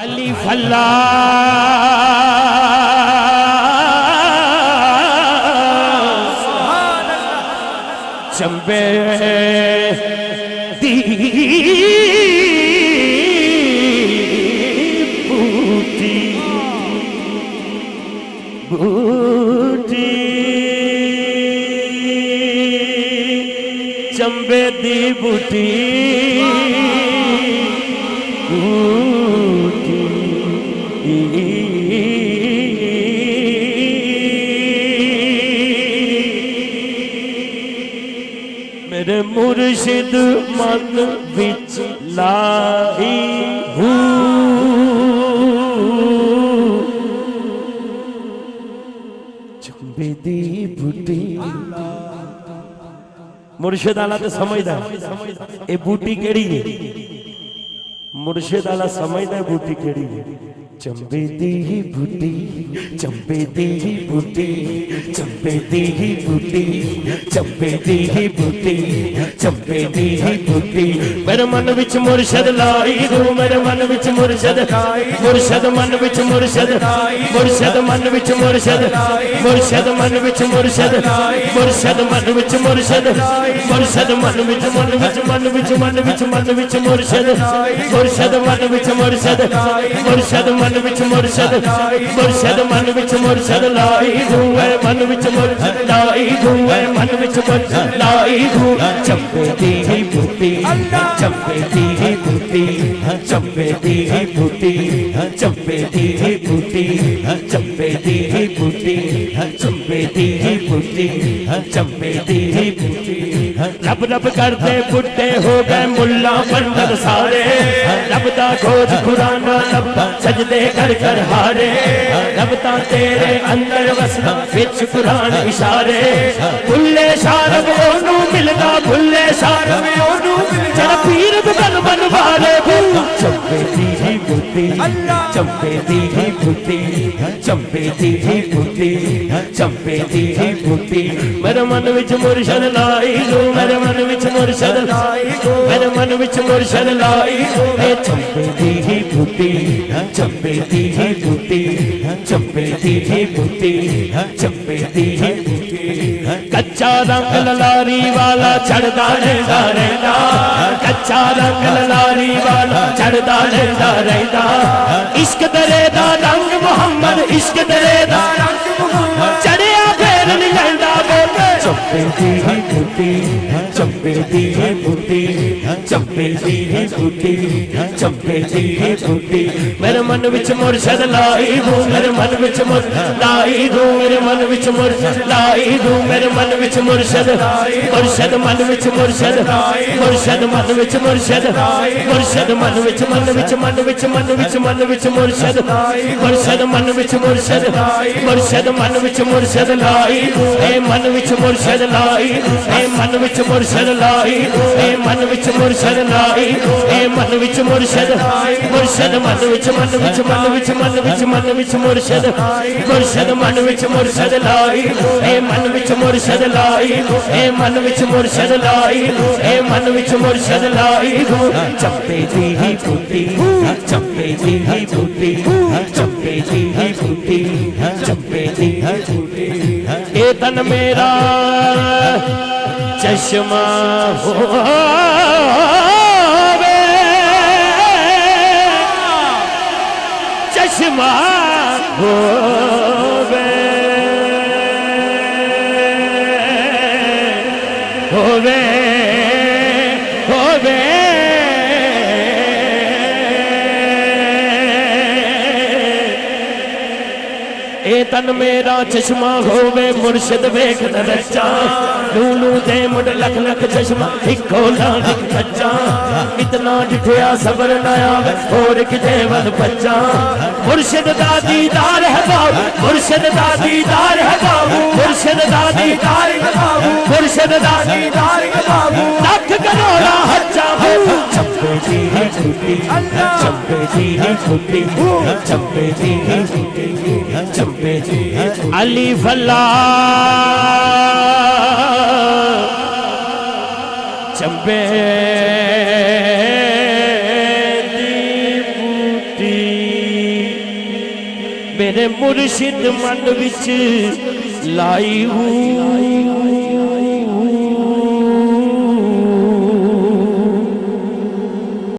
अली फल्ला चंबे दी बूटी बूटी चंबे दी बूटी मेरे मुर्शिद मन विच लाई हूँ चंबे दी बूटी। मुर्शिद आला तो समझदा ये बूटी केड़ी है, मुर्शिद आला समझदा बूटी केड़ी है। चंबे दी बूटी चंबे दी बूटी चंबे दी बूटी चंबे दी बूटी चंबे दी बूटी। मेरे मन विच मुर्शिद लाई तू, मेरे मन विच मुर्शिद मुर्शिद मन विच मुर्शिद मुर्शिद मन विच मुर्शिद मुर्शिद मन विच मुर्शिद मुर्शिद मन विच मुर्शिद मुर्शिद मन विच मन विच मन विच मन विच मन विच मुर्शिद मुर्शिद मन विच मुर्शिद मुर्शिद मन विच मुर्शिद मुर्शिद मन विच मुर्शिद लाई तू है मन विच मुर्शिद लाई तू है मन विच मुर्शिद लाई तू। चंबे दी बूटी चंबे दी बूटी चंबे दी बूटी चंबे दी बूटी चंबे दी बूटी चंबे दी बूटी चंबे दी बूटी। रब रब करते बुढ़े हो गए मुल्ला पंडित सारे, रब दा खोज खुराना लबदा सजदे कर कर हारे, रब दा तेरे अंदर वसदा विच कुरान इशारे। भुल्ले शारब ओनू मिलदा भुल्ले शारब ओनू जरा पीर बन बन वाले। चंबे दी बूटी चंबे दी बूटी चंबे दी बूटी चंबे दी बूटी। मेरे मन विच मुर्शिद लाई तू, मेरे मन विच मुर्शिद लाई तू, मेरे मन विच मुर्शिद लाई तू। चंबे दी बूटी चंबे दी बूटी चंबे दी बूटी चंबे दी बूटी। कच्चा रंग ललारी वाला चढ़दा रहंदा रहंदा, कच्चा रंग ललारी वाला चढ़दा रहंदा रहंदा। इश्क दरे दा रंग मोहम्मद इश्क दरे दा रंग मोहम्मद चढ़िया फेर नहीं लैंदा बोले। चंबे दी बूटी चंबे दी बूटी चंबे दी बूटी चंबे दी बूटी। मेरे मन विच मुर्शिद लाई तू, मेरे मन विच मुर्शिद लाई तू, मेरे मन विच मुर्शिद लाई तू, मेरे मन विच मुर्शिद मुर्शिद मन विच मुर्शिद मुर्शिद मन विच मुर्शिद मुर्शिद मन विच मन विच मन विच मन विच मन विच मुर्शिद मुर्शिद मन विच मुर्शिद मुर्शिद मन विच मुर्शिद लाई ए मन विच मुर्शिद लाई ए मन विच मुर्शिद लाई ए मन विच मुर्शिद लाई ए मन विच मुर्शिद मुर्शिद मन विच मन विच मन विच मन विच मन विच मुर्शिद मुर्शिद मन विच मुर्शिद लाई ए मन विच मुर्शिद लाई ए मन विच मुर्शिद लाई ए मन विच मुर्शिद लाई। चंबे दी बूटी चंबे दी बूटी चंबे दी बूटी चंबे दी बूटी। ए तन मेरा चश्मा होवे चश्मा होवे होवे होवे ए तन मेरा चश्मा होवे मुर्शिद वेख नचा लूलू दे मुड़ लख लख चश्मा इको लाख बच्चा। इतना डिठिया सबर नया और किते वल बच्चा। मुर्शिद दा दीदार है बाबू मुर्शिद दा दीदार है बाबू मुर्शिद दा दीदार है बाबू मुर्शिद दा दीदार है बाबू। लख करोड़ा हच्चा चंबे दी बूटी चंबे दी बूटी चंबे दी बूटी चंबे दी। अली फल्ला चंबे दी बूटी मेरे मुर्शिद मन विच लाई हूँ